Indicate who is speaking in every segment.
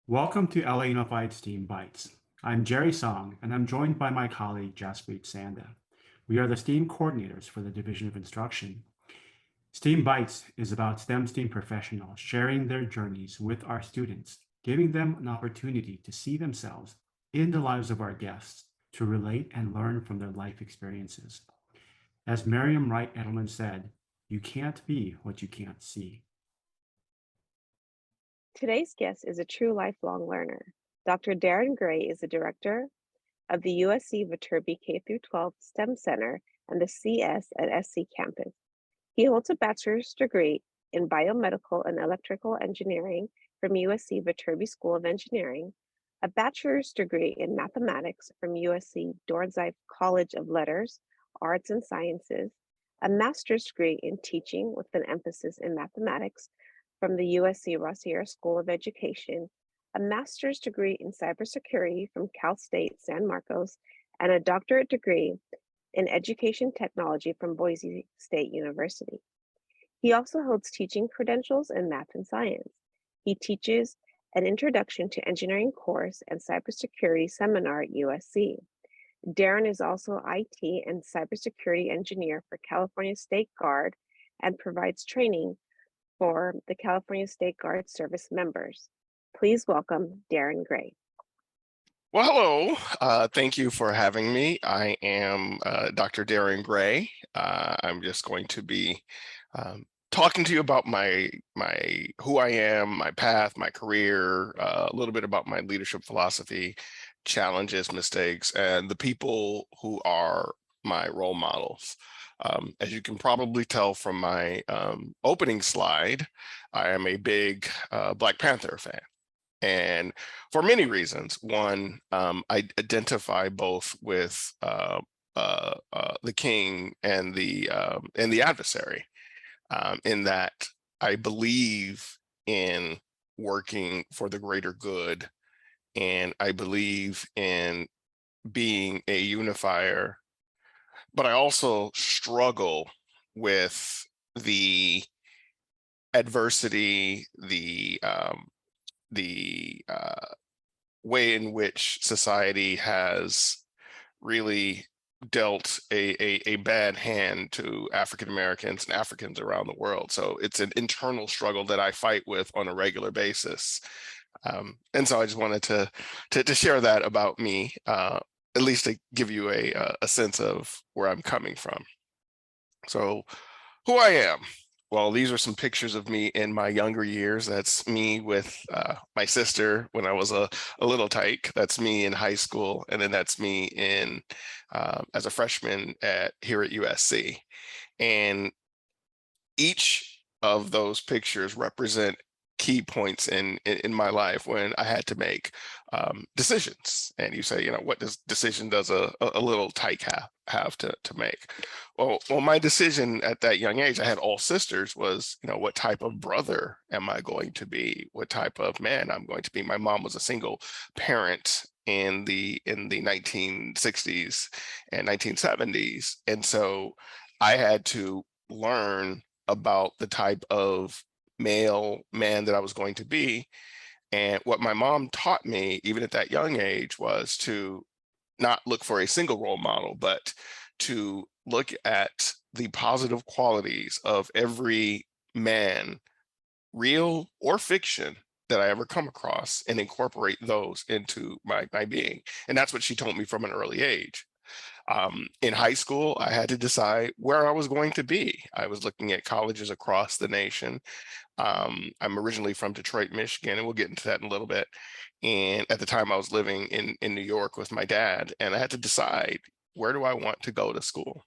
Speaker 1: Welcome to LA Unified's Team Bytes. I'm Jerry Song, and I'm joined by my colleague Jaspreet Sanda. We are the STEAM coordinators for the Division of Instruction. STEAM Bytes is about STEM professionals sharing their journeys with our students, giving them an opportunity to see themselves in the lives of our guests, to relate and learn from their life experiences. As Mariam Wright Edleman said, you can't be what you can't see.
Speaker 2: Today's guest is a true lifelong learner. Dr. Darren Gray is the director of the USC Viterbi K-12 STEM Center and the CS at SC campus. He holds a bachelor's degree in Biomedical and Electrical Engineering from USC Viterbi School of Engineering, a bachelor's degree in mathematics from USC Dornsife College of Letters, Arts and Sciences, a master's degree in teaching with an emphasis in mathematics from the USC Rossier School of Education, a master's degree in cybersecurity from Cal State San Marcos, and a doctorate degree in education technology from Boise State University. He also holds teaching credentials in math and science. He teaches an Introduction to Engineering course and cybersecurity seminar at USC. Darren is also IT and cybersecurity engineer for California State Guard and provides training for the California State Guard service members. Please welcome Darren Gray.
Speaker 3: Well, hello. Thank you for having me. I am Dr. Darren Gray. I'm just going to be talking to you about my who I am, my path, my career, a little bit about my leadership philosophy, challenges, mistakes, and the people who are my role models. As you can probably tell from my opening slide, I am a big Black Panther fan. And for many reasons. One, I identify both with the king and the adversary, in that I believe in working for the greater good, and I believe in being a unifier, but I also struggle with the adversity, the way in which society has really dealt a bad hand to African Americans and Africans around the world. So it's an internal struggle that I fight with on a regular basis. And so I just wanted to share that about me, at least to give you a sense of where I'm coming from. So who I am. Well, these are some pictures of me in my younger years. That's me with my sister when I was a little tyke. That's me in high school. And then that's me in as a freshman here at USC. And each of those pictures represent key points in my life when I had to make decisions. And you say, what decision does a little tyke have to make? Well, my decision at that young age, I had all sisters, was, what type of brother am I going to be? What type of man I'm going to be? My mom was a single parent in the 1960s and 1970s. And so I had to learn about the type of man that I was going to be. And what my mom taught me, even at that young age, was to not look for a single role model, but to look at the positive qualities of every man, real or fiction, that I ever come across, and incorporate those into my being. And that's what she told me from an early age. In high school, I had to decide where I was going to be. I was looking at colleges across the nation. I'm originally from Detroit, Michigan, and we'll get into that in a little bit. And at the time, I was living in New York with my dad, and I had to decide, where do I want to go to school?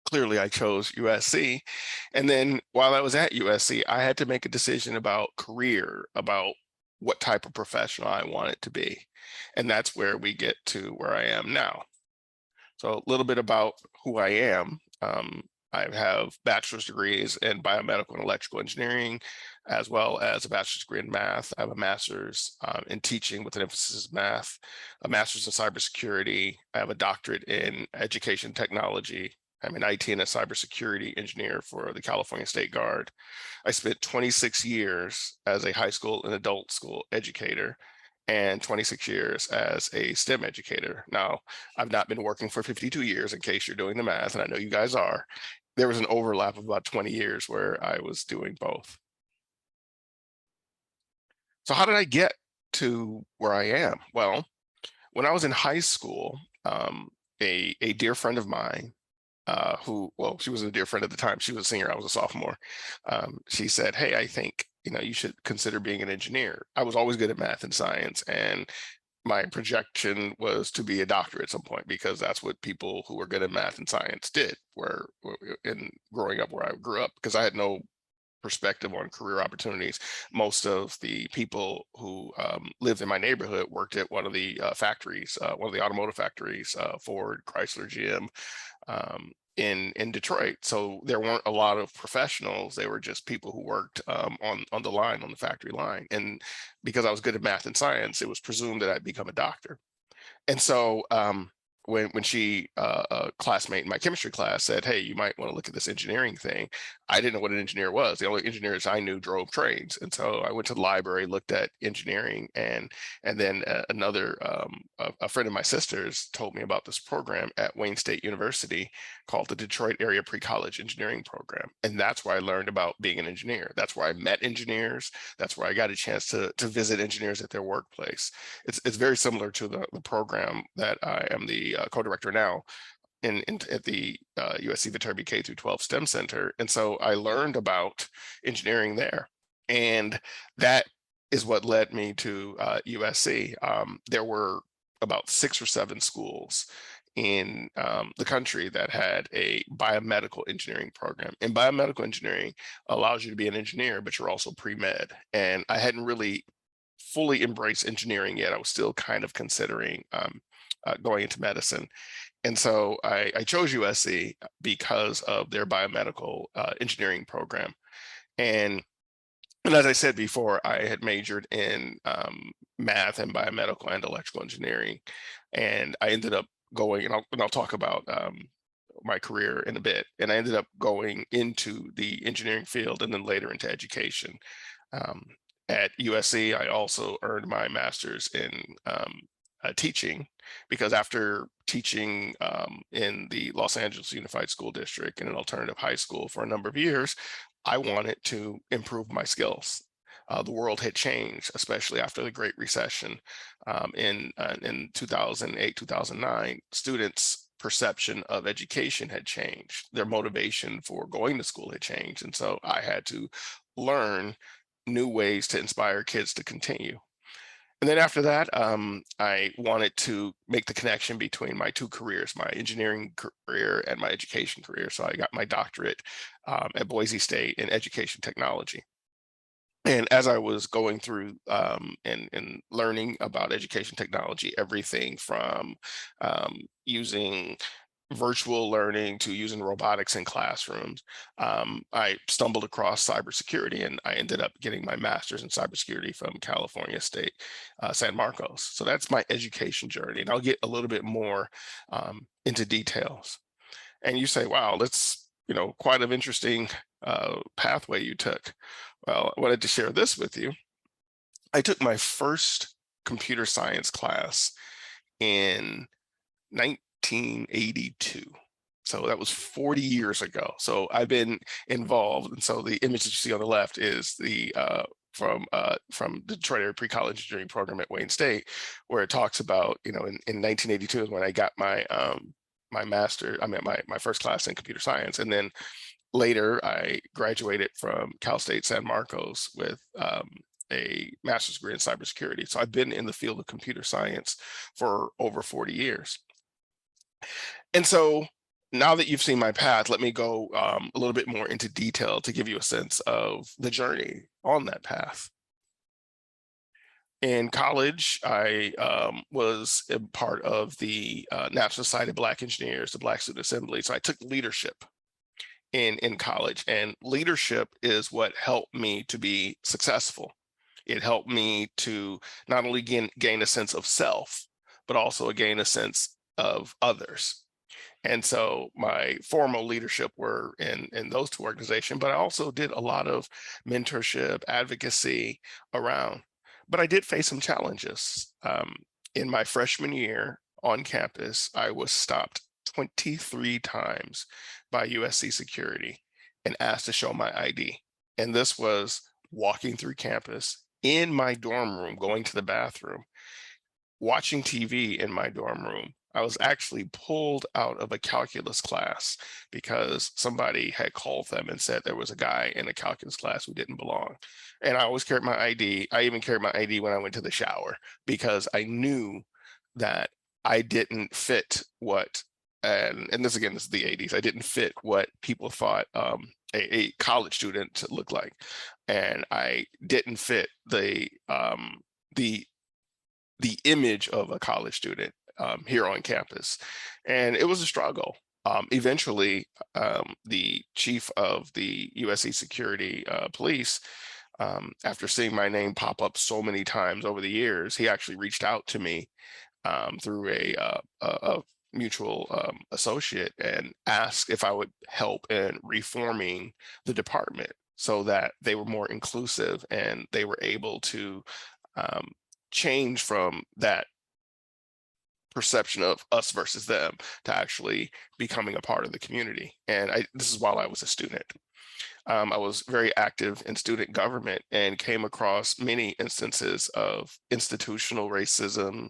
Speaker 3: Clearly, I chose USC. And then while I was at USC, I had to make a decision about career, about what type of professional I wanted to be. And that's where we get to where I am now. So a little bit about who I am. I have bachelor's degrees in biomedical and electrical engineering, as well as a bachelor's degree in math. I have a master's in teaching with an emphasis in math, a master's in cybersecurity. I have a doctorate in education technology, I'm an IT and a cybersecurity engineer for the California State Guard. I spent 26 years as a high school and adult school educator and 26 years as a STEM educator. Now, I've not been working for 52 years, in case you're doing the math, and I know you guys are. There was an overlap of about 20 years where I was doing both. So how did I get to where I am? Well, when I was in high school, a dear friend of mine, well, she was a dear friend at the time. She was a senior, I was a sophomore. She said, "Hey, I think, you should consider being an engineer." I was always good at math and science, and my projection was to be a doctor at some point, because that's what people who were good at math and science did, in growing up where I grew up, because I had no perspective on career opportunities. Most of the people who lived in my neighborhood worked at one of the factories, one of the automotive factories, Ford, Chrysler, GM, in Detroit. So there weren't a lot of professionals. They were just people who worked on the line, on the factory line. And because I was good at math and science, it was presumed that I'd become a doctor. And so when she, a classmate in my chemistry class, said, "Hey, you might want to look at this engineering thing," I didn't know what an engineer was. The only engineers I knew drove trains. And so I went to the library, looked at engineering, and then a friend of my sister's told me about this program at Wayne State University called the Detroit Area Pre-College Engineering Program. And that's where I learned about being an engineer. That's where I met engineers. That's where I got a chance to visit engineers at their workplace. It's very similar to the program that I am the co-director now at the USC Viterbi K through 12 STEM Center. And so I learned about engineering there. And that is what led me to USC. There were about 6 or 7 schools in the country that had a biomedical engineering program. And biomedical engineering allows you to be an engineer, but you're also pre-med. And I hadn't really fully embraced engineering yet. I was still kind of considering going into medicine. And so I chose USC because of their biomedical engineering program. And as I said before, I had majored in math and biomedical and electrical engineering. And I ended up going, and I'll talk about my career in a bit. And I ended up going into the engineering field and then later into education. At USC, I also earned my master's in teaching, because after teaching in the Los Angeles Unified School District in an alternative high school for a number of years, I wanted to improve my skills. The world had changed, especially after the Great Recession in 2008, 2009. Students' perception of education had changed. Their motivation for going to school had changed. And so I had to learn new ways to inspire kids to continue. And then after that, I wanted to make the connection between my 2 careers, my engineering career and my education career. So I got my doctorate at Boise State in education technology. And as I was going through and learning about education technology, everything from using virtual learning to using robotics in classrooms, I stumbled across cybersecurity, and I ended up getting my master's in cybersecurity from California State, San Marcos. So that's my education journey, and I'll get a little bit more into details. And you say, "Wow, that's quite an interesting pathway you took." Well, I wanted to share this with you. I took my first computer science class in 1982. So that was 40 years ago. So I've been involved. And so the image that you see on the left is the from the Detroit Area Pre-College Engineering Program at Wayne State, where it talks about, in 1982 is when I got my my first class in computer science. And then later I graduated from Cal State San Marcos with a master's degree in cybersecurity. So I've been in the field of computer science for over 40 years. And so now that you've seen my path, let me go a little bit more into detail to give you a sense of the journey on that path. In college, I was a part of the National Society of Black Engineers, the Black Student Assembly. So I took leadership in college, and leadership is what helped me to be successful. It helped me to not only gain a sense of self, but also gain a sense of others. And so my formal leadership were in those two organizations, but I also did a lot of mentorship, advocacy around. But I did face some challenges. In my freshman year on campus, I was stopped 23 times by USC security and asked to show my ID. And this was walking through campus, in my dorm room, going to the bathroom, watching TV in my dorm room. I was actually pulled out of a calculus class because somebody had called them and said there was a guy in a calculus class who didn't belong. And I always carried my ID. I even carried my ID when I went to the shower because I knew that I didn't fit what, and this again, this is the 80s, I didn't fit what people thought a college student looked like. And I didn't fit the image of a college student here on campus. And it was a struggle. Eventually, the chief of the USC security police, after seeing my name pop up so many times over the years, he actually reached out to me through a mutual associate and asked if I would help in reforming the department so that they were more inclusive and they were able to change from that perception of us versus them to actually becoming a part of the community. And this is while I was a student. I was very active in student government and came across many instances of institutional racism,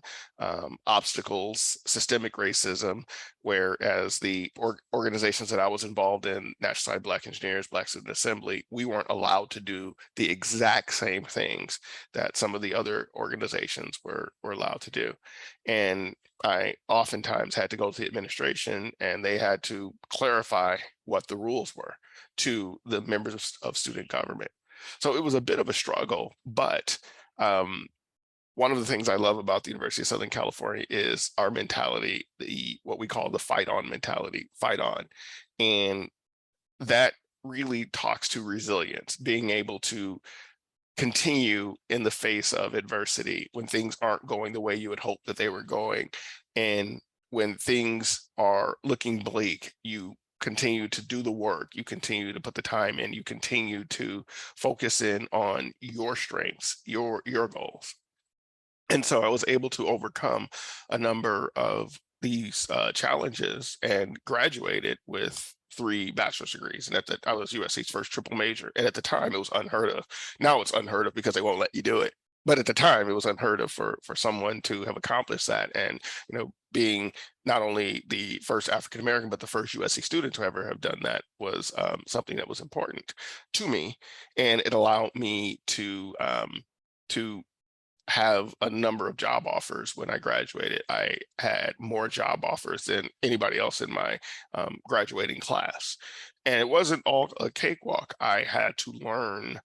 Speaker 3: obstacles, systemic racism, whereas the organizations that I was involved in, National Society of Black Engineers, Black Student Assembly, we weren't allowed to do the exact same things that some of the other organizations were allowed to do. And I oftentimes had to go to the administration and they had to clarify what the rules were to the members of student government. So it was a bit of a struggle, but one of the things I love about the University of Southern California is our mentality, what we call the fight on mentality, fight on. And that really talks to resilience, being able to continue in the face of adversity when things aren't going the way you would hope that they were going. And when things are looking bleak, you continue to do the work, you continue to put the time in, you continue to focus in on your strengths, your goals. And so I was able to overcome a number of these challenges and graduated with 3 bachelor's degrees. And I was USC's first triple major. And at the time it was unheard of. Now it's unheard of because they won't let you do it. But at the time it was unheard of for someone to have accomplished that. And, being not only the first African-American, but the first USC student to ever have done that was something that was important to me. And it allowed me to have a number of job offers when I graduated. I had more job offers than anybody else in my graduating class. And it wasn't all a cakewalk. I had to learn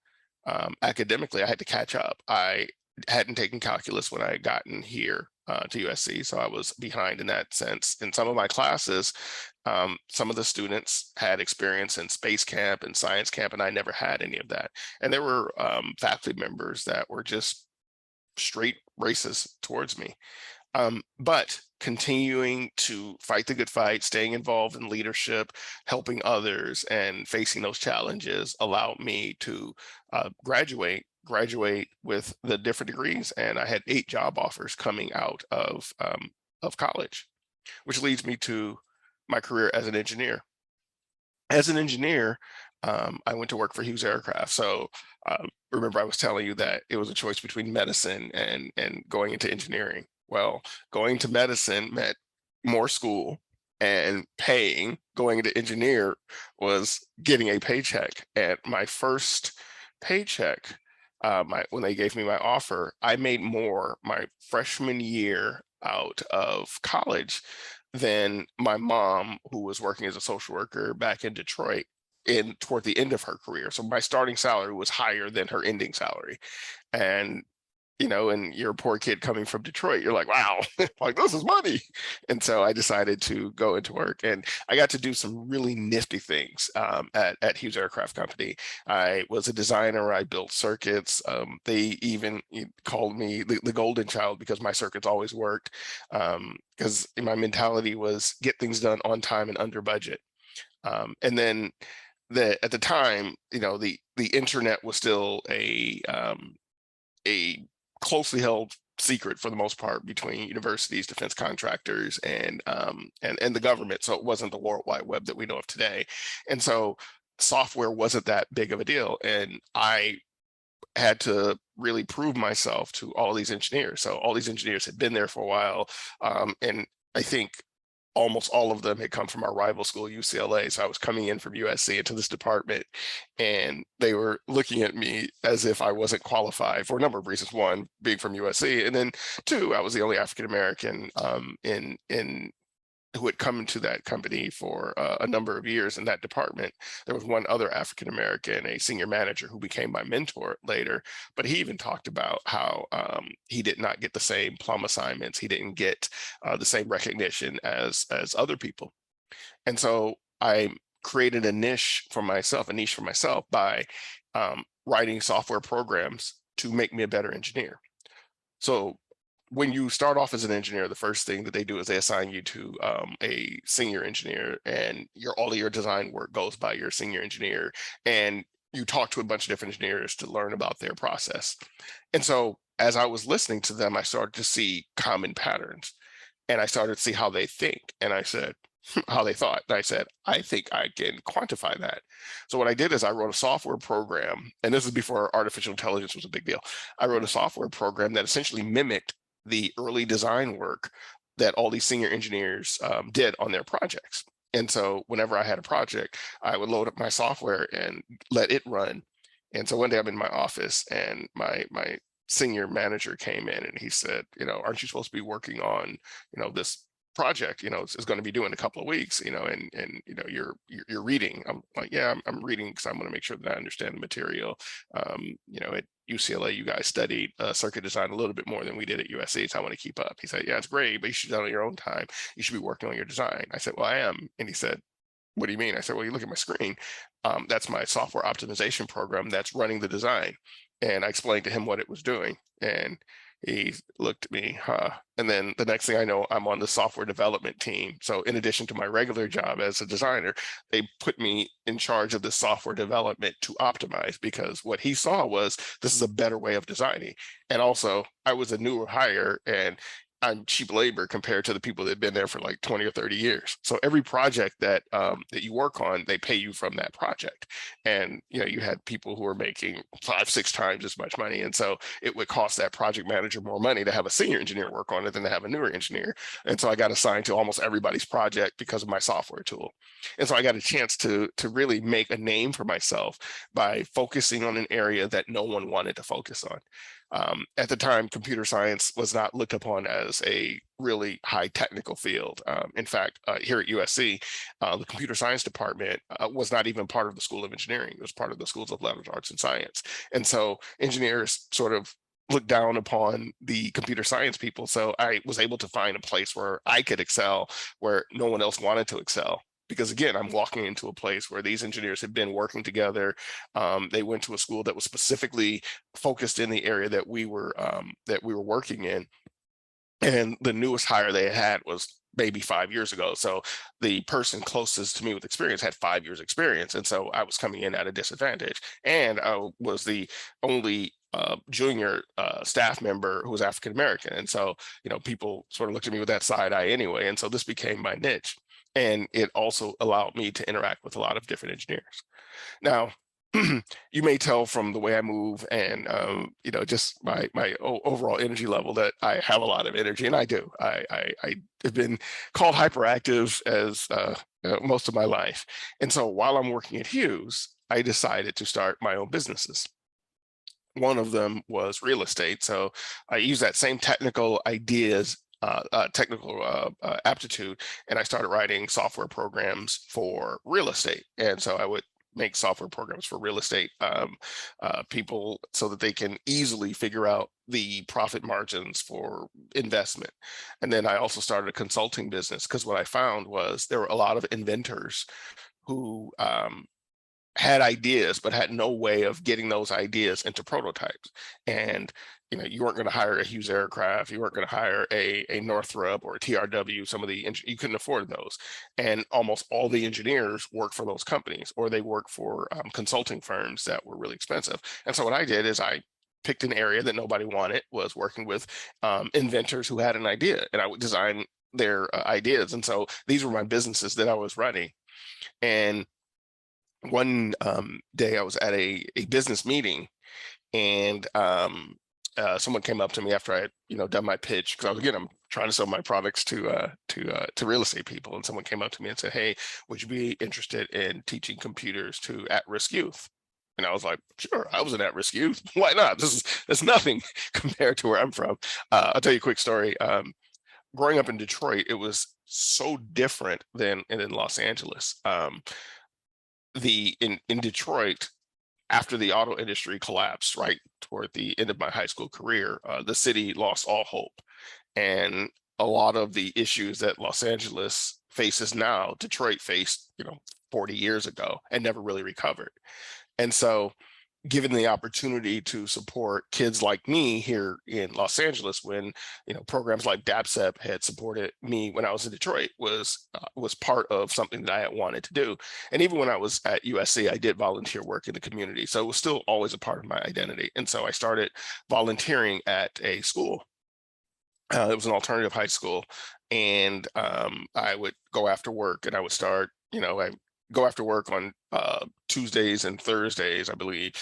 Speaker 3: academically. I had to catch up. I hadn't taken calculus when I had gotten here to USC, so I was behind in that sense. In some of my classes, some of the students had experience in space camp and science camp, and I never had any of that. And there were faculty members that were just straight racist towards me. But continuing to fight the good fight, staying involved in leadership, helping others, and facing those challenges allowed me to graduate with the different degrees. And I had 8 job offers coming out of college, which leads me to my career as an engineer. As an engineer, I went to work for Hughes Aircraft. So remember, I was telling you that it was a choice between medicine and going into engineering. Well, going to medicine meant more school and paying. Going into engineer was getting a paycheck. And my first paycheck, when they gave me my offer, I made more my freshman year out of college than my mom, who was working as a social worker back in Detroit toward the end of her career. So my starting salary was higher than her ending salary. And and you're a poor kid coming from Detroit, you're like, wow, like this is money. And so I decided to go into work, and I got to do some really nifty things at Hughes Aircraft Company. I was a designer. I built circuits. They even called me the golden child because my circuits always worked. Because my mentality was get things done on time and under budget. And then at the time, the internet was still a closely held secret for the most part between universities, defense contractors, and the government. So it wasn't the World Wide Web that we know of today. And so software wasn't that big of a deal. And I had to really prove myself to all these engineers. So all these engineers had been there for a while. And I think almost all of them had come from our rival school, UCLA. So I was coming in from USC into this department, and they were looking at me as if I wasn't qualified for a number of reasons. One, being from USC, and then two, I was the only African American in who had come into that company for a number of years in that department. There was one other African American, a senior manager, who became my mentor later, but he even talked about how he did not get the same plum assignments. He didn't get the same recognition as other people. And so I created a niche for myself by writing software programs to make me a better engineer. So when you start off as an engineer, the first thing that they do is they assign you to a senior engineer, and all of your design work goes by your senior engineer, and you talk to a bunch of different engineers to learn about their process. And so as I was listening to them, I started to see common patterns, and I started to see how they think. And I said, how they thought. And I said, I think I can quantify that. So what I did is I wrote a software program, and this is before artificial intelligence was a big deal. I wrote a software program that essentially mimicked the early design work that all these senior engineers did on their projects. And so whenever I had a project, I would load up my software and let it run. And so one day I'm in my office, and my senior manager came in, and he said, aren't you supposed to be working on, this project, it's going to be due in a couple of weeks, and you're reading. I'm like, yeah, I'm reading because I'm going to make sure that I understand the material. At UCLA, you guys studied circuit design a little bit more than we did at USC, so I want to keep up. He said, yeah, it's great, but you should do it on your own time. You should be working on your design. I said, well, I am. And he said, what do you mean? I said, well, you look at my screen. That's my software optimization program that's running the design. And I explained to him what it was doing. And he looked at me, and then the next thing I know, I'm on the software development team. So in addition to my regular job as a designer, they put me in charge of the software development to optimize, because what he saw was this is a better way of designing. And also I was a newer hire, and I'm cheap labor compared to the people that have been there for like 20 or 30 years. So every project that you work on, they pay you from that project. And you had people who were making 5-6 times as much money. And so it would cost that project manager more money to have a senior engineer work on it than to have a newer engineer. And so I got assigned to almost everybody's project because of my software tool. And so I got a chance to really make a name for myself by focusing on an area that no one wanted to focus on. At the time, computer science was not looked upon as a really high technical field. In fact, here at USC, the computer science department was not even part of the School of Engineering. It was part of the Schools of Language Arts and Science. And so engineers sort of looked down upon the computer science people. So I was able to find a place where I could excel, where no one else wanted to excel. Because again, I'm walking into a place where these engineers had been working together. They went to a school that was specifically focused in the area that we were working in. And the newest hire they had was maybe 5 years ago. So the person closest to me with experience had 5 years experience. And so I was coming in at a disadvantage. And I was the only junior staff member who was African American. And so, people sort of looked at me with that side eye anyway. And so this became my niche. And it also allowed me to interact with a lot of different engineers. Now, you may tell from the way I move and, just my overall energy level that I have a lot of energy, and I do. I have been called hyperactive as most of my life. And so while I'm working at Hughes, I decided to start my own businesses. One of them was real estate. So I use that same technical ideas aptitude, and I started writing software programs for real estate. And so I would make software programs for real estate people so that they can easily figure out the profit margins for investment. And then I also started a consulting business, because what I found was there were a lot of inventors who had ideas but had no way of getting those ideas into prototypes. And you weren't going to hire a Hughes Aircraft, you weren't going to hire a Northrop or a TRW. Some of you couldn't afford those, and almost all the engineers work for those companies, or they work for consulting firms that were really expensive. And so what I did is I picked an area that nobody wanted, was working with inventors who had an idea, and I would design their ideas. And so these were my businesses that I was running. And one day I was at a business meeting, and someone came up to me after I had done my pitch, because I'm trying to sell my products to real estate people. And someone came up to me and said, "Hey, would you be interested in teaching computers to at-risk youth?" And I was like, "Sure, I was an at-risk youth. Why not? That's nothing compared to where I'm from." I'll tell you a quick story. Growing up in Detroit, it was so different than in Los Angeles. In Detroit, after the auto industry collapsed right toward the end of my high school career, the city lost all hope. And a lot of the issues that Los Angeles faces now, Detroit faced 40 years ago and never really recovered. And so given the opportunity to support kids like me here in Los Angeles, when programs like DAPSEP had supported me when I was in Detroit, was part of something that I had wanted to do. And even when I was at USC, I did volunteer work in the community, so it was still always a part of my identity. And so I started volunteering at a school. It was an alternative high school, and I would go after work, and I would start I go after work on Tuesdays and Thursdays, I believe.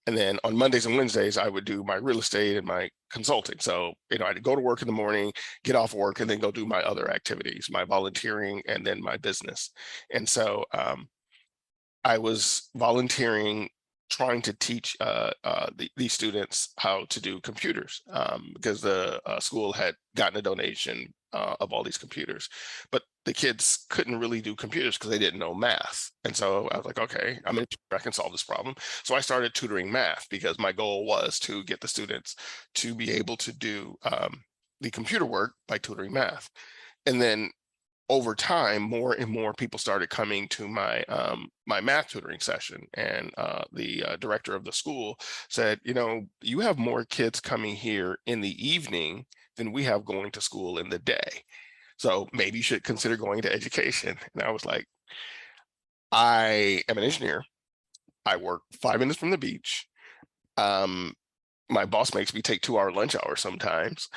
Speaker 3: And then on Mondays and Wednesdays, I would do my real estate and my consulting. So, I'd go to work in the morning, get off work, and then go do my other activities, my volunteering, and then my business. And so I was volunteering, trying to teach these students how to do computers, because the school had gotten a donation of all these computers, but the kids couldn't really do computers because they didn't know math. And so I was like, okay, I can solve this problem. So I started tutoring math, because my goal was to get the students to be able to do the computer work by tutoring math. And then over time, more and more people started coming to my my math tutoring session, and the director of the school said, "You have more kids coming here in the evening than we have going to school in the day. So maybe you should consider going to education." And I was like, "I am an engineer. I work 5 minutes from the beach. My boss makes me take 2-hour lunch hours sometimes.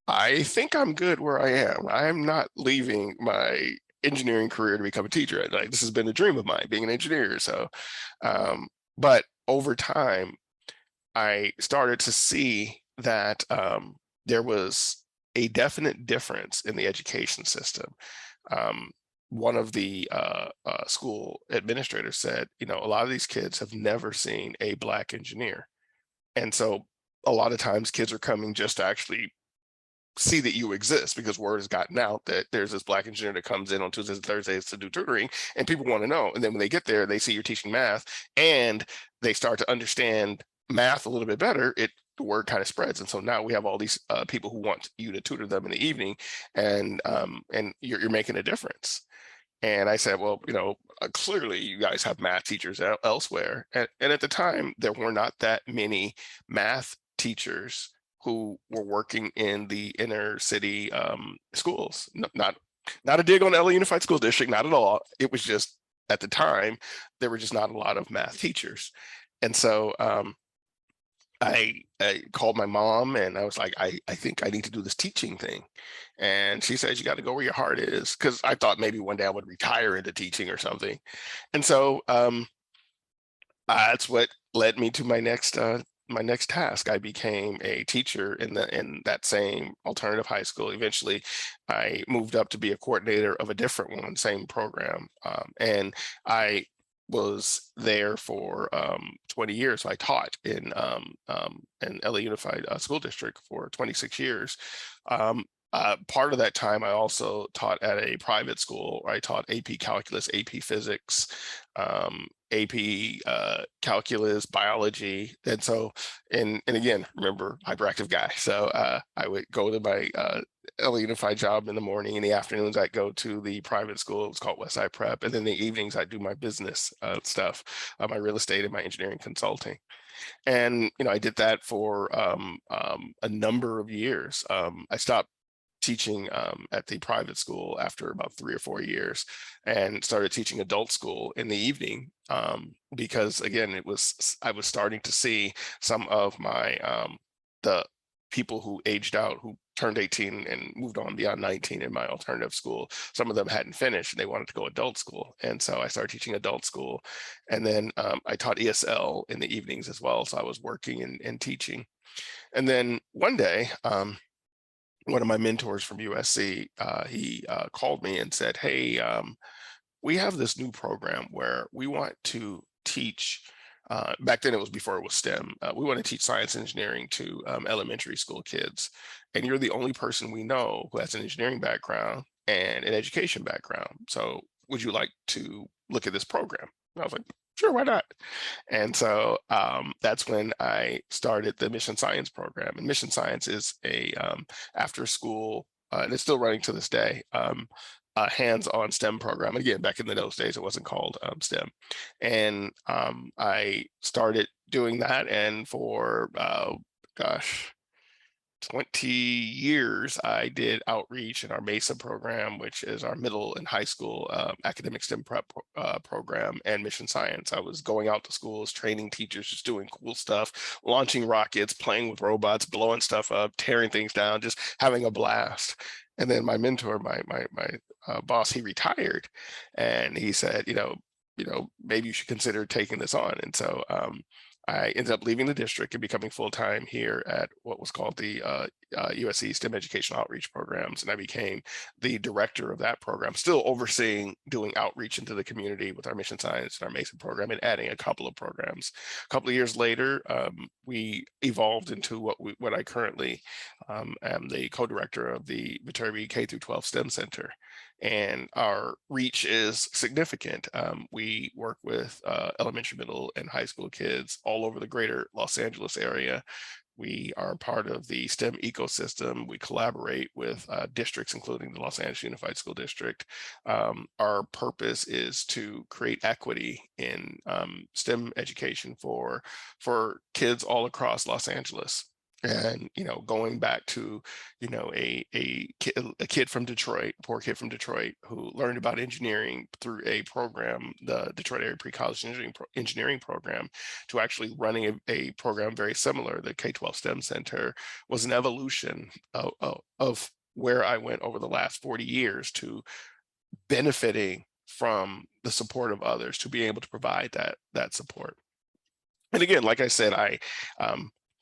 Speaker 3: I think I'm good where I am. I'm not leaving my engineering career to become a teacher. Like, this has been a dream of mine, being an engineer." So, but over time, I started to see that there was a definite difference in the education system. One of the school administrators said, a lot of these kids have never seen a Black engineer. And so a lot of times kids are coming just to actually see that you exist, because word has gotten out that there's this Black engineer that comes in on Tuesdays and Thursdays to do tutoring, and people want to know. And then when they get there, they see you're teaching math, and they start to understand math a little bit better. The word kind of spreads. And so now we have all these people who want you to tutor them in the evening, and you're making a difference. And I said, well, clearly you guys have math teachers elsewhere. And at the time, there were not that many math teachers who were working in the inner city schools. Not a dig on LA Unified School District, not at all. It was just, at the time, there were just not a lot of math teachers. And so I called my mom, and I was like, I think I need to do this teaching thing. And she said, "You got to go where your heart is," because I thought maybe one day I would retire into teaching or something. And so that's what led me to my next task. I became a teacher in that same alternative high school. Eventually, I moved up to be a coordinator of a different one, same program, and I was there for 20 years. So I taught in LA Unified School District for 26 years. Part of that time, I also taught at a private school where I taught AP Calculus, AP Physics, AP Calculus, Biology. And so, and again, remember, hyperactive guy. So I would go to my LA Unified job in the morning. In the afternoons, I'd go to the private school. It's called Westside Prep. And then in the evenings, I do my business stuff, my real estate and my engineering consulting. And, I did that for a number of years. I stopped teaching at the private school after about 3 or 4 years and started teaching adult school in the evening because again, I was starting to see some of my the people who aged out, who turned 18 and moved on beyond 19 in my alternative school. Some of them hadn't finished and they wanted to go adult school. And so I started teaching adult school. And then I taught ESL in the evenings as well. So I was working and teaching. And then one day, one of my mentors from USC, he called me and said, hey, we have this new program where we want to teach, back then it was before it was STEM, we want to teach science and engineering to elementary school kids. And you're the only person we know who has an engineering background and an education background. So would you like to look at this program? And I was like, sure, why not? And so that's when I started the Mission Science program. And Mission Science is a after school, and it's still running to this day, a hands-on STEM program. Again, back in those days, it wasn't called STEM. And I started doing that. And for, gosh, 20 years, I did outreach in our MESA program, which is our middle and high school academic STEM prep program, and Mission Science. I was going out to schools, training teachers, just doing cool stuff, launching rockets, playing with robots, blowing stuff up, tearing things down, just having a blast. And then my mentor, my boss, he retired, and he said, maybe you should consider taking this on. And so I ended up leaving the district and becoming full-time here at what was called the USC STEM Education Outreach Programs. And I became the director of that program, still overseeing doing outreach into the community with our Mission Science and our Mason program and adding a couple of programs. A couple of years later, we evolved into what I currently am the co-director of the Viterbi K-12 STEM Center. And our reach is significant. We work with elementary, middle, and high school kids all over the greater Los Angeles area. We are part of the STEM ecosystem. We collaborate with districts, including the Los Angeles Unified School District. Our purpose is to create equity in STEM education for kids all across Los Angeles. And, going back to, a kid from Detroit, poor kid from Detroit, who learned about engineering through a program, the Detroit Area Pre-College Engineering Program, to actually running a program very similar, the K-12 STEM Center, was an evolution of where I went over the last 40 years to benefiting from the support of others, to be able to provide that support. And again, like I said, I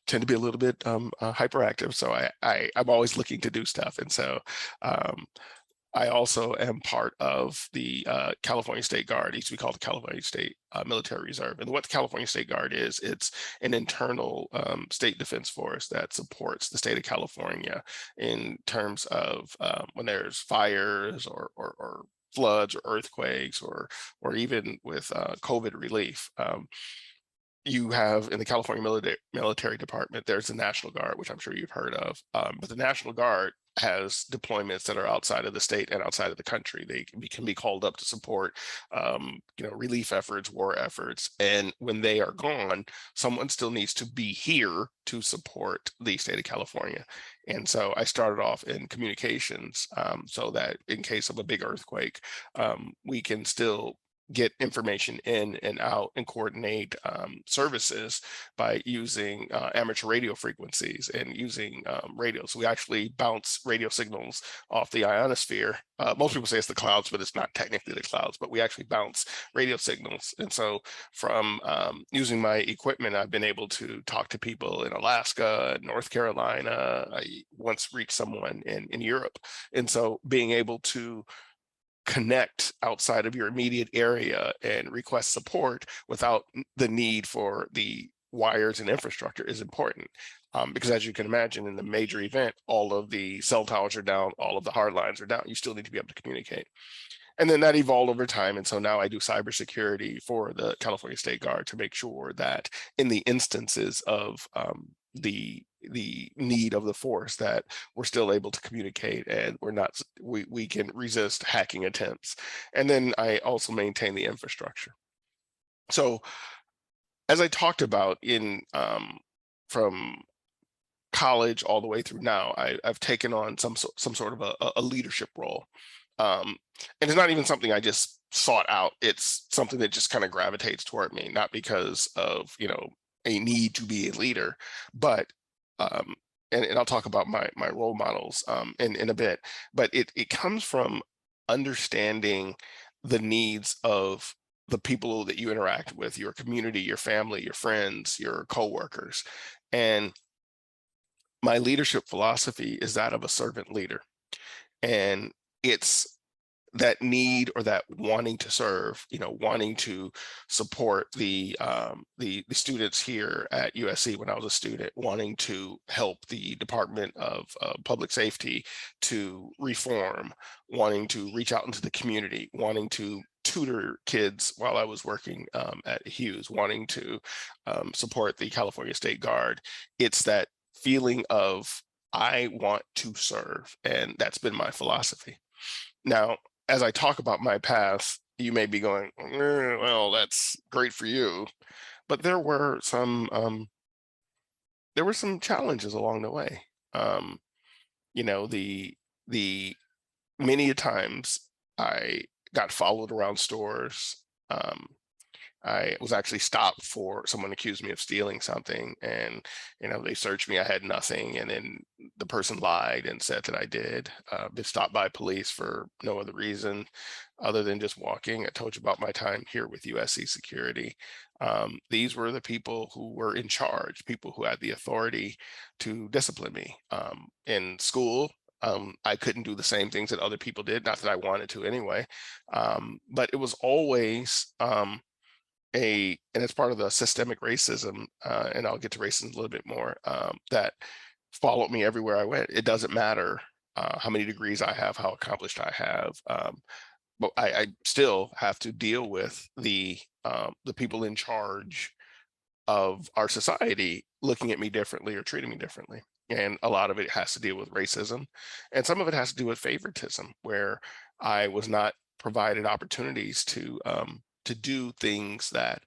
Speaker 3: tend to be a little bit hyperactive, so I'm always looking to do stuff. And so I also am part of the California State Guard. It used to be called the California State Military Reserve. And what the California State Guard is, it's an internal state defense force that supports the state of California in terms of when there's fires or floods or earthquakes or even with COVID relief. You have in the California military department, there's the National Guard, which I'm sure you've heard of. But the National Guard has deployments that are outside of the state and outside of the country. They can be called up to support, relief efforts, war efforts. And when they are gone, someone still needs to be here to support the state of California. And so I started off in communications so that in case of a big earthquake, we can still get information in and out and coordinate services by using amateur radio frequencies and using radios. So we actually bounce radio signals off the ionosphere. Most people say it's the clouds, but it's not technically the clouds, but we actually bounce radio signals. And so from using my equipment, I've been able to talk to people in Alaska, North Carolina. I once reached someone in Europe. And so being able to connect outside of your immediate area and request support without the need for the wires and infrastructure is important. Because as you can imagine, in the major event, all of the cell towers are down, all of the hard lines are down. You still need to be able to communicate. And then that evolved over time. And so now I do cybersecurity for the California State Guard to make sure that in the instances of the need of the force, that we're still able to communicate and we can resist hacking attempts. And then I also maintain the infrastructure. So as I talked about from college all the way through now, I've taken on some sort of a leadership role. And it's not even something I just sought out. It's something that just kind of gravitates toward me, not because of, a need to be a leader, but and I'll talk about my role models in a bit, but it comes from understanding the needs of the people that you interact with, your community, your family, your friends, your coworkers. And my leadership philosophy is that of a servant leader. And it's that need or that wanting to serve, wanting to support the students here at USC when I was a student, wanting to help the Department of Public Safety to reform, wanting to reach out into the community, wanting to tutor kids while I was working at Hughes, wanting to support the California State Guard. It's that feeling of I want to serve, and that's been my philosophy. Now, as I talk about my path, you may be going, well, that's great for you, but there were some challenges along the way. The many a times I got followed around stores. I was actually stopped for someone accused me of stealing something, and they searched me. I had nothing, and then the person lied and said that I did. Been stopped by police for no other reason other than just walking. I told you about my time here with USC Security. These were the people who were in charge, people who had the authority to discipline me. In school, I couldn't do the same things that other people did, not that I wanted to anyway, but it was always and it's part of the systemic racism, and I'll get to racism a little bit more, that followed me everywhere I went. It doesn't matter how many degrees I have, how accomplished I have, but I still have to deal with the people in charge of our society looking at me differently or treating me differently. And a lot of it has to deal with racism, and some of it has to do with favoritism, where I was not provided opportunities to do things that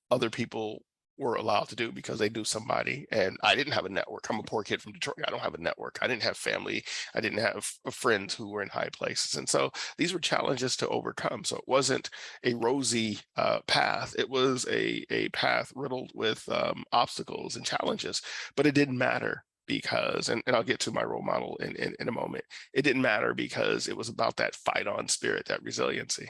Speaker 3: other people were allowed to do because they knew somebody, and I didn't have a network. I'm a poor kid from Detroit. I don't have a network. I didn't have family. I didn't have friends who were in high places. And so these were challenges to overcome. So it wasn't a rosy path. It was a path riddled with obstacles and challenges, but it didn't matter because, and I'll get to my role model in a moment. It didn't matter because it was about that fight on spirit, that resiliency.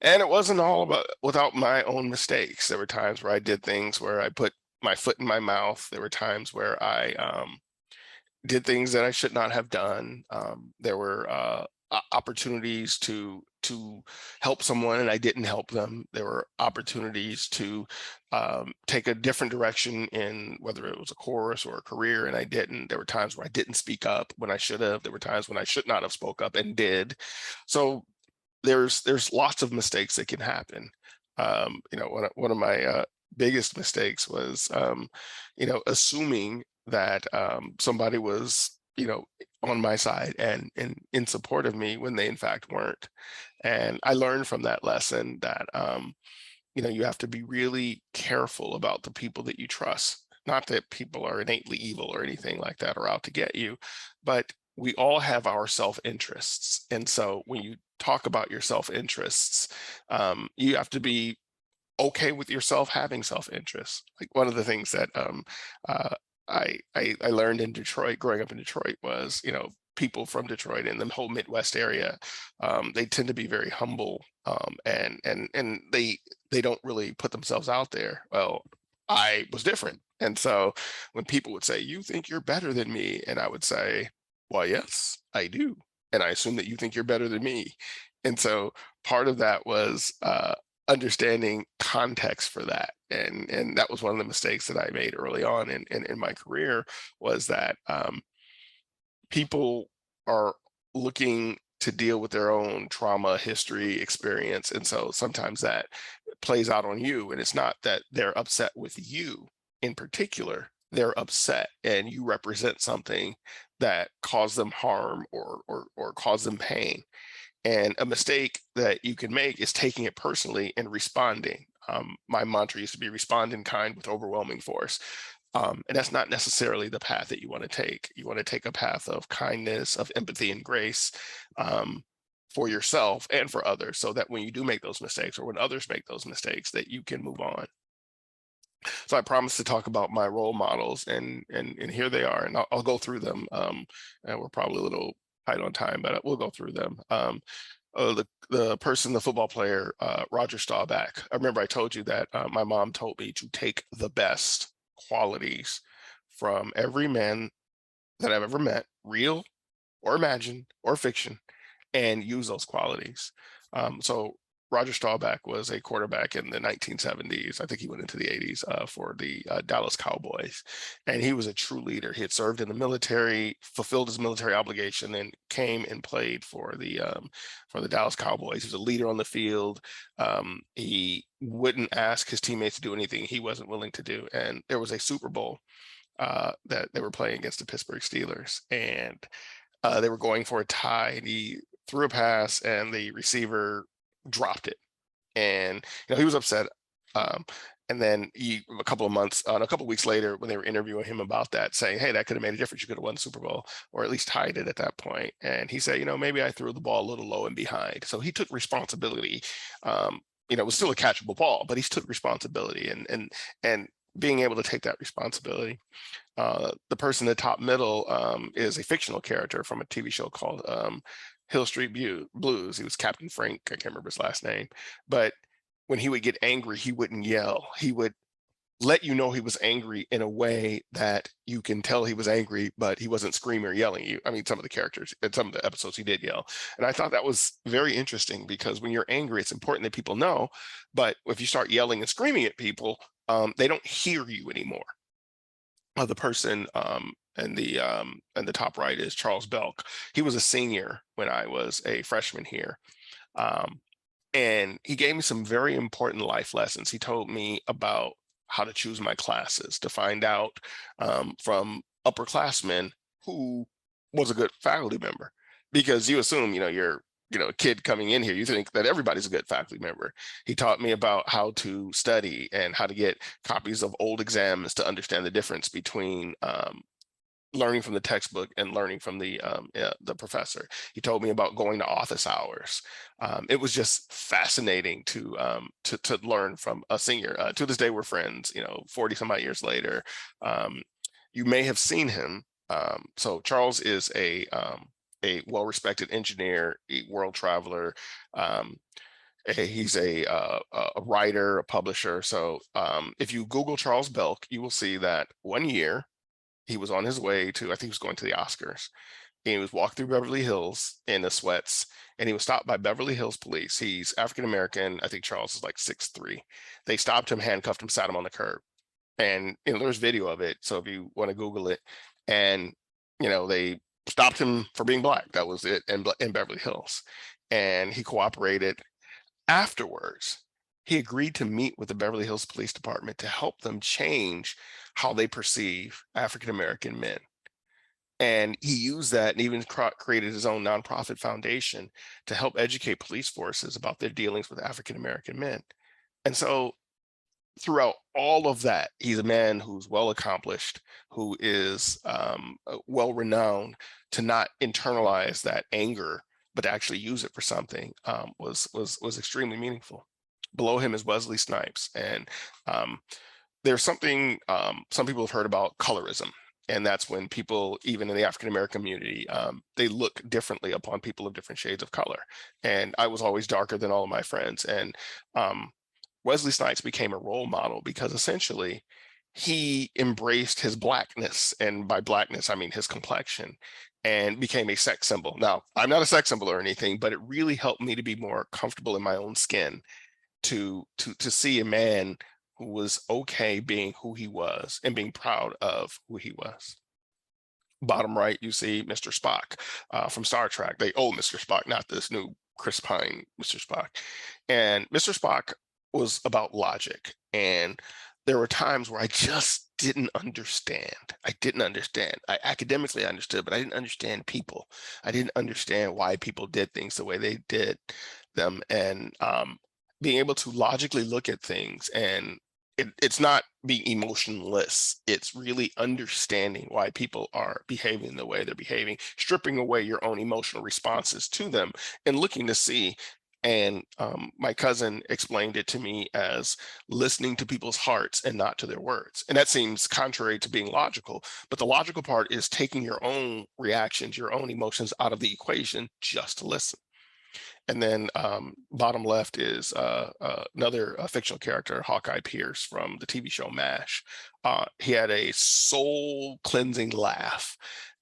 Speaker 3: And it wasn't all without my own mistakes. There were times where I did things where I put my foot in my mouth. There were times where I did things that I should not have done. There were opportunities to help someone and I didn't help them. There were opportunities to take a different direction in whether it was a course or a career, and I didn't. There were times where I didn't speak up when I should have. There were times when I should not have spoke up and did. So there's lots of mistakes that can happen. One of my biggest mistakes was, assuming that somebody was, on my side and in support of me when they in fact weren't. And I learned from that lesson that, you have to be really careful about the people that you trust. Not that people are innately evil or anything like that or out to get you, but we all have our self-interests. And so when you talk about your self-interests, you have to be okay with yourself having self-interests. Like one of the things that I learned in Detroit, growing up in Detroit, was, people from Detroit and the whole Midwest area, they tend to be very humble, and they don't really put themselves out there. Well, I was different. And so when people would say, "You think you're better than me," and I would say, "Well, yes, I do. And I assume that you think you're better than me." And so part of that was understanding context for that. And that was one of the mistakes that I made early on in my career, was that people are looking to deal with their own trauma, history, experience. And so sometimes that plays out on you. And it's not that they're upset with you in particular, they're upset and you represent something that caused them harm or caused them pain. And a mistake that you can make is taking it personally and responding. My mantra used to be respond in kind with overwhelming force. And that's not necessarily the path that you want to take. You want to take a path of kindness, of empathy and grace for yourself and for others, so that when you do make those mistakes, or when others make those mistakes, that you can move on. So I promised to talk about my role models, and here they are, and I'll go through them. And we're probably a little tight on time, but we'll go through them. The football player, Roger Staubach. I remember I told you that my mom told me to take the best qualities from every man that I've ever met, real or imagined or fiction, and use those qualities. So Roger Staubach was a quarterback in the 1970s. I think he went into the 80s for the Dallas Cowboys. And he was a true leader. He had served in the military, fulfilled his military obligation, and came and played for the Dallas Cowboys. He was a leader on the field. He wouldn't ask his teammates to do anything he wasn't willing to do. And there was a Super Bowl that they were playing against the Pittsburgh Steelers. And they were going for a tie, and he threw a pass, and the receiver dropped it, and he was upset. And then a couple of weeks later, when they were interviewing him about that, saying, "Hey, that could have made a difference. You could have won the Super Bowl, or at least tied it at that point." And he said, "Maybe I threw the ball a little low and behind." So he took responsibility. It was still a catchable ball, but he took responsibility, and being able to take that responsibility. The person in the top middle is a fictional character from a TV show called Hill Street Blues. He was Captain Frank. I can't remember his last name. But when he would get angry, he wouldn't yell. He would let you know he was angry in a way that you can tell he was angry, but he wasn't screaming or yelling at you. I mean, some of the characters in some of the episodes he did yell. And I thought that was very interesting, because when you're angry, it's important that people know. But if you start yelling and screaming at people, they don't hear you anymore. The person and the top right is Charles Belk. He was a senior when I was a freshman here. And he gave me some very important life lessons. He told me about how to choose my classes, to find out from upperclassmen who was a good faculty member, because you assume, you're a kid coming in here, you think that everybody's a good faculty member. He taught me about how to study and how to get copies of old exams to understand the difference between learning from the textbook and learning from the professor. He told me about going to office hours. It was just fascinating to learn from a senior. To this day, we're friends, 40 some odd years later. You may have seen him. So Charles is a well-respected engineer, a world traveler. He's a writer, a publisher. So if you Google Charles Belk, you will see that one year he was on his way to, I think he was going to the Oscars. And he was walking through Beverly Hills in the sweats, and he was stopped by Beverly Hills police. He's African-American. I think Charles is like 6'3". They stopped him, handcuffed him, sat him on the curb. And, there's video of it. So if you want to Google it, and, they stopped him for being Black. That was it in Beverly Hills. And he cooperated. Afterwards, he agreed to meet with the Beverly Hills Police Department to help them change how they perceive African-American men. And he used that and even created his own nonprofit foundation to help educate police forces about their dealings with African-American men. And so throughout all of that, he's a man who's well accomplished, who is well renowned. To not internalize that anger, but to actually use it for something was extremely meaningful. Below him is Wesley Snipes, and there's something some people have heard about colorism, and that's when people, even in the African-American community, they look differently upon people of different shades of color. And I was always darker than all of my friends, and Wesley Snipes became a role model because essentially he embraced his Blackness, and by Blackness I mean his complexion, and became a sex symbol. Now, I'm not a sex symbol or anything, but it really helped me to be more comfortable in my own skin to see a man who was okay being who he was and being proud of who he was. Bottom right, you see Mr. Spock from Star Trek. The old Mr. Spock, not this new Chris Pine Mr. Spock. And Mr. Spock was about logic. And there were times where I just didn't understand. I didn't understand. I academically understood, but I didn't understand people. I didn't understand why people did things the way they did them. And being able to logically look at things, and it's not being emotionless. It's really understanding why people are behaving the way they're behaving, stripping away your own emotional responses to them and looking to see. And my cousin explained it to me as listening to people's hearts and not to their words. And that seems contrary to being logical, but the logical part is taking your own reactions, your own emotions out of the equation just to listen. And then bottom left is another fictional character, Hawkeye Pierce from the TV show MASH. He had a soul cleansing laugh.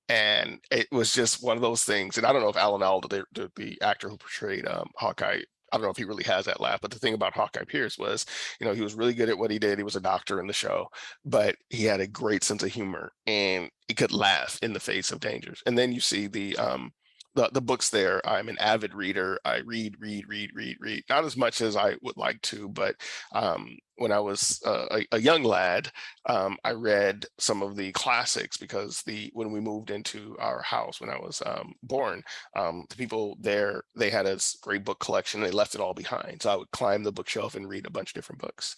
Speaker 3: And it was just one of those things. And I don't know if Alan Alda, the actor who portrayed Hawkeye, I don't know if he really has that laugh, but the thing about Hawkeye Pierce was, he was really good at what he did. He was a doctor in the show, but he had a great sense of humor and he could laugh in the face of dangers. And then you see the books there. I'm an avid reader. I read. Not as much as I would like to, but when I was a young lad, I read some of the classics because when we moved into our house when I was born, the people there, they had a great book collection. They left it all behind. So I would climb the bookshelf and read a bunch of different books.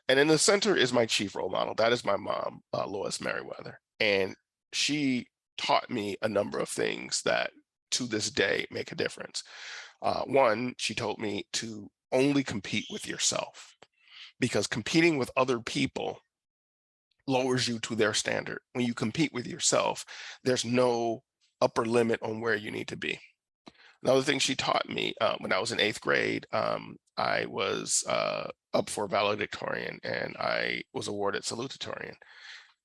Speaker 3: And in the center is my chief role model. That is my mom, Lois Merriweather. And she taught me a number of things that to this day make a difference. One, she told me to only compete with yourself, because competing with other people lowers you to their standard. When you compete with yourself, there's no upper limit on where you need to be. Another thing she taught me when I was in 8th grade, I was up for valedictorian and I was awarded salutatorian.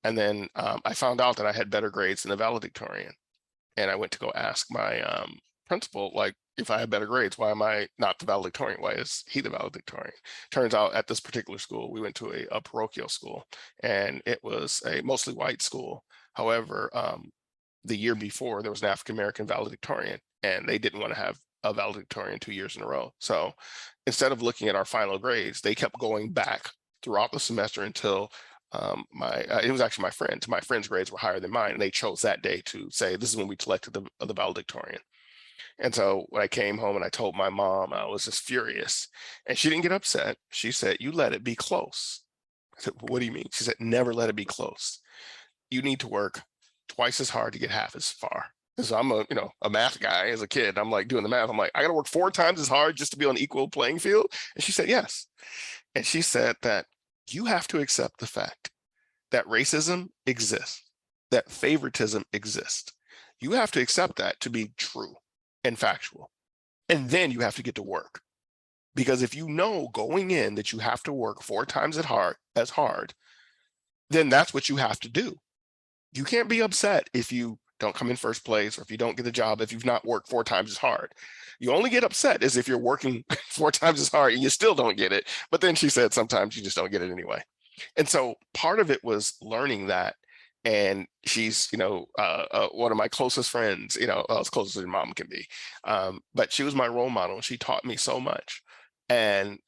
Speaker 3: And then I found out that I had better grades than the valedictorian. And I went to go ask my principal, like, if I had better grades, why am I not the valedictorian? Why is he the valedictorian? Turns out at this particular school, we went to a parochial school, and it was a mostly white school. However, the year before, there was an African-American valedictorian, and they didn't want to have a valedictorian 2 years in a row. So instead of looking at our final grades, they kept going back throughout the semester until it was actually my friend's grades were higher than mine, and they chose that day to say, this is when we selected the valedictorian. And so when I came home and I told my mom, I was just furious, and she didn't get upset. She said, you let it be close. I said, what do you mean? She said, never let it be close. You need to work twice as hard to get half as far. And so I'm a math guy as a kid. I'm like doing the math. I'm like, I got to work 4 times as hard just to be on an equal playing field. And she said, yes. And she said that you have to accept the fact that racism exists, that favoritism exists. You have to accept that to be true and factual. And then you have to get to work. Because if you know going in that you have to work 4 times as hard, then that's what you have to do. You can't be upset if you don't come in first place or if you don't get a job, if you've not worked 4 times as hard. You only get upset as if you're working 4 times as hard and you still don't get it. But then she said, sometimes you just don't get it anyway. And so part of it was learning that. And she's, one of my closest friends, as close as your mom can be. But she was my role model. She taught me so much. And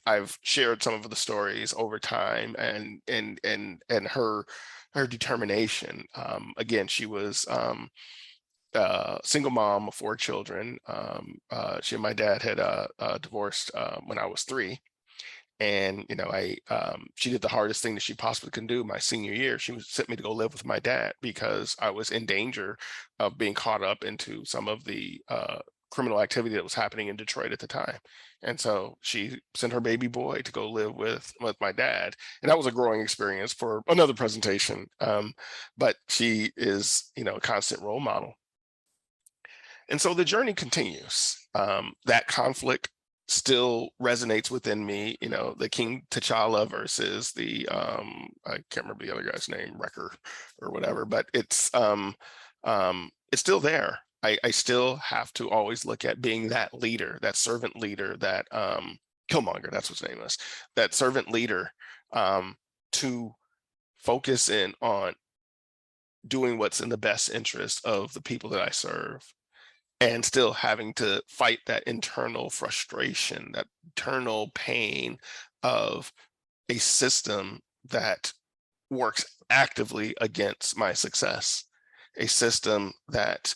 Speaker 3: I've shared some of the stories over time and her determination. Again, she was single mom of 4 children. She and my dad had divorced when I was 3. And, she did the hardest thing that she possibly can do my senior year. She sent me to go live with my dad because I was in danger of being caught up into some of the criminal activity that was happening in Detroit at the time. And so she sent her baby boy to go live with my dad. And that was a growing experience for another presentation. But she is, a constant role model. And so the journey continues. That conflict still resonates within me, the King T'Challa versus the I can't remember the other guy's name, Wrecker or whatever, but it's still there. I still have to always look at being that leader, that servant leader that Killmonger, that's what his name was, that servant leader, to focus in on doing what's in the best interest of the people that I serve, and still having to fight that internal frustration, that internal pain of a system that works actively against my success, a system that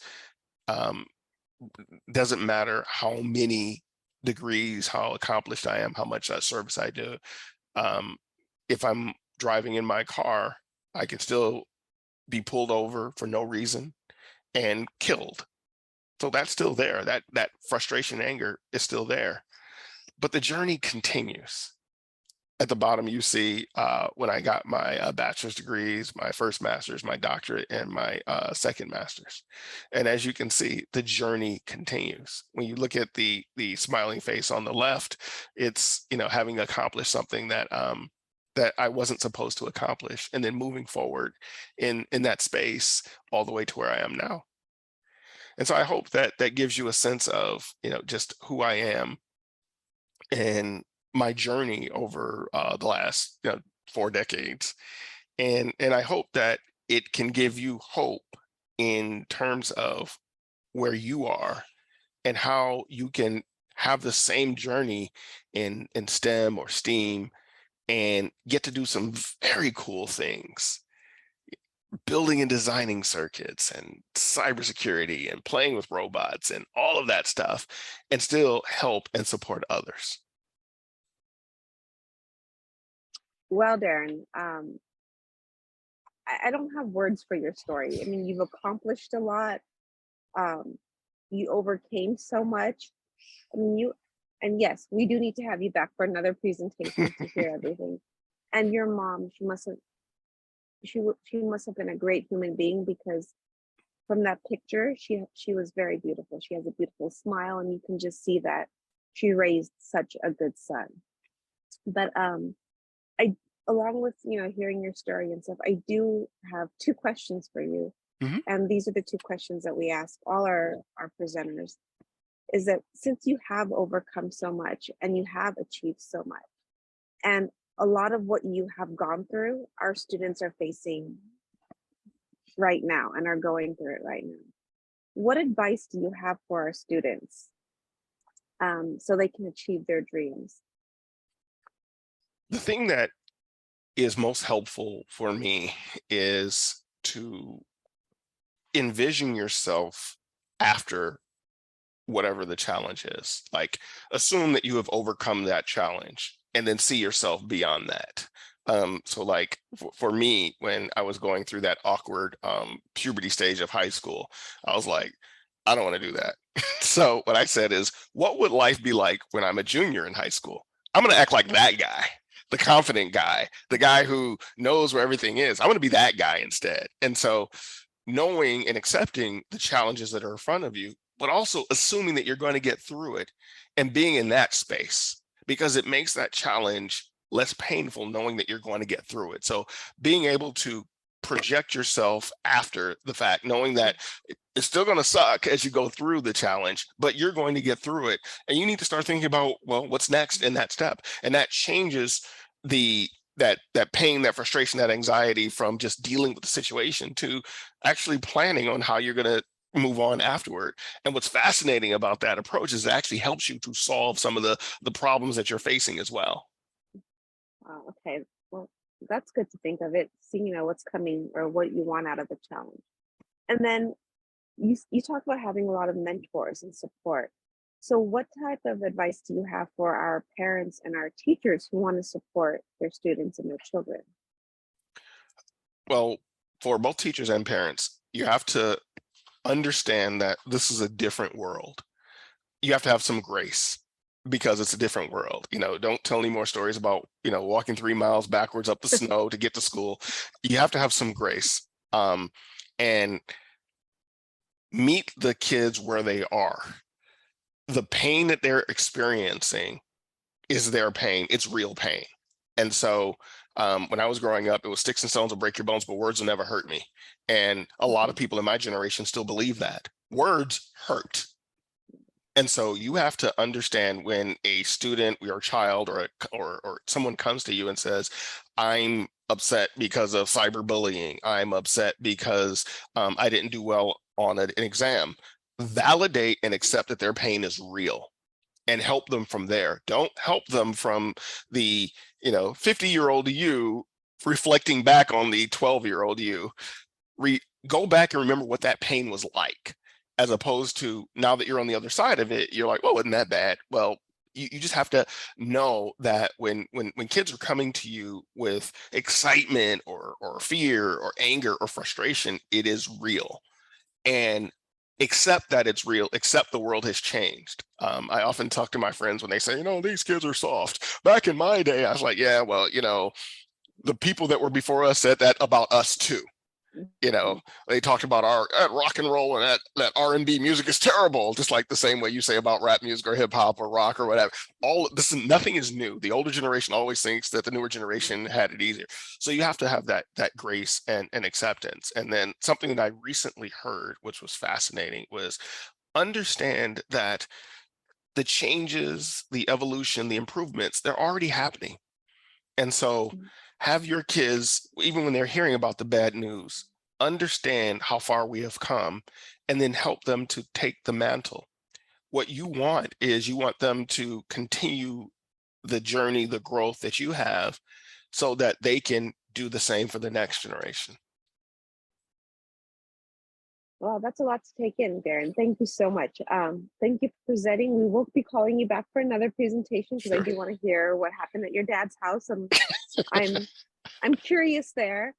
Speaker 3: doesn't matter how many degrees, how accomplished I am, how much service I do. If I'm driving in my car, I can still be pulled over for no reason and killed. So that's still there. That frustration, anger is still there. But the journey continues. At the bottom, you see when I got my bachelor's degrees, my first master's, my doctorate, and my second master's. And as you can see, the journey continues. When you look at the smiling face on the left, it's, you know, having accomplished something that that I wasn't supposed to accomplish, and then moving forward in that space all the way to where I am now. And so I hope that that gives you a sense of, you know, just who I am and my journey over the last 4 decades. And I hope that it can give you hope in terms of where you are and how you can have the same journey in STEM or STEAM and get to do some very cool things, building and designing circuits and cybersecurity and playing with robots and all of that stuff, and still help and support others.
Speaker 2: Well, Darren, I don't have words for your story. I mean, you've accomplished a lot. You overcame so much. I mean, and yes, we do need to have you back for another presentation to hear everything. And your mom, she must have been a great human being, because from that picture, she was very beautiful. She has a beautiful smile, and you can just see that she raised such a good son. But I, along with, you know, hearing your story and stuff, I do have 2 questions for you.
Speaker 3: Mhm.
Speaker 2: And these are the 2 questions that we ask all our presenters, is that since you have overcome so much and you have achieved so much, and a lot of what you have gone through, our students are facing right now and are going through it right now. What advice do you have for our students so they can achieve their dreams?
Speaker 3: The thing that is most helpful for me is to envision yourself after whatever the challenge is. Like, assume that you have overcome that challenge and then see yourself beyond that. So like for me, when I was going through that awkward puberty stage of high school, I was like, I don't want to do that. So what I said is, what would life be like when I'm a junior in high school? I'm going to act like that guy, the confident guy, the guy who knows where everything is. I want to be that guy instead. And so knowing and accepting the challenges that are in front of you, but also assuming that you're going to get through it and being in that space, because it makes that challenge less painful knowing that you're going to get through it. So being able to project yourself after the fact, knowing that it's still going to suck as you go through the challenge, but you're going to get through it. And you need to start thinking about, well, what's next in that step? And that changes that pain, that frustration, that anxiety from just dealing with the situation to actually planning on how you're going to move on afterward. And what's fascinating about that approach is it actually helps you to solve some of the problems that you're facing as well.
Speaker 2: Okay, well, that's good to think of it, seeing, you know, what's coming or what you want out of the challenge. And then you talk about having a lot of mentors and support. So what type of advice do you have for our parents and our teachers who want to support their students and their children?
Speaker 3: Well, for both teachers and parents, you have to understand that this is a different world. You have to have some grace because it's a different world. You know, don't tell any more stories about, you know, walking 3 miles backwards up the snow to get to school. You have to have some grace and meet the kids where they are. The pain that they're experiencing is their pain. It's real pain. And so when I was growing up, it was sticks and stones will break your bones, but words will never hurt me. And a lot of people in my generation still believe that words hurt. And so you have to understand when a student or a child or someone comes to you and says, I'm upset because of cyberbullying. I'm upset because I didn't do well on an exam. Validate and accept that their pain is real and help them from there. Don't help them from the 50-year-old you reflecting back on the 12-year-old you. Go back and remember what that pain was like, as opposed to now that you're on the other side of it, you're like, well, wasn't that bad? Well, you just have to know that when kids are coming to you with excitement or fear or anger or frustration, it is real. And accept that it's real, accept the world has changed. I often talk to my friends when they say, these kids are soft. Back in my day, I was like, yeah, well, the people that were before us said that about us too. They talked about our rock and roll and that R&B music is terrible, just like the same way you say about rap music or hip hop or rock or whatever. Nothing is new. The older generation always thinks that the newer generation had it easier. So you have to have that grace and acceptance. And then something that I recently heard, which was fascinating, was understand that the changes, the evolution, the improvements, they're already happening. And so have your kids, even when they're hearing about the bad news, understand how far we have come and then help them to take the mantle. What you want is you want them to continue the journey, the growth that you have, so that they can do the same for the next generation.
Speaker 2: Well, that's a lot to take in, Darren. Thank you so much. Thank you for presenting. We will be calling you back for another presentation because I do want to hear what happened at your dad's house. I'm curious there,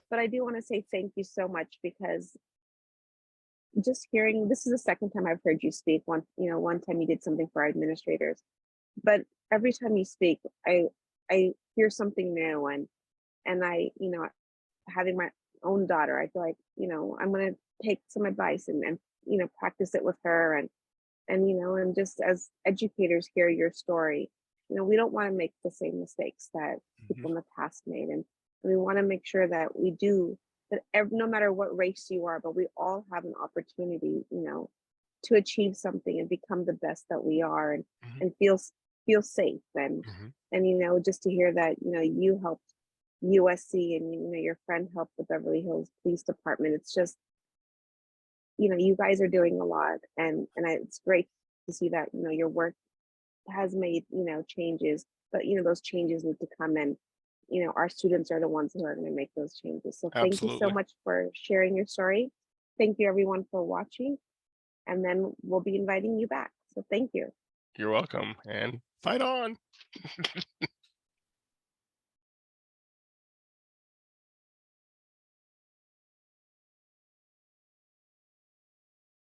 Speaker 2: but I do want to say thank you so much, because just hearing, this is the second time I've heard you speak. One time you did something for our administrators, but every time you speak, I hear something new, and I, having my own daughter, I feel like, I'm going to take some advice and practice it with her, and just as educators hear your story, we don't want to make the same mistakes that people in the past made, and we want to make sure that we do that. No matter what race you are, but we all have an opportunity, to achieve something and become the best that we are, and feel safe, and just to hear that you helped USC, and your friend helped the Beverly Hills Police Department. It's just, you guys are doing a lot, and it's great to see that your work has made changes, but those changes need to come, and our students are the ones who are going to make those changes. So thank you so much for sharing your story. Thank you everyone for watching, and then we'll be inviting you back. So thank you.
Speaker 3: You're welcome, and fight on.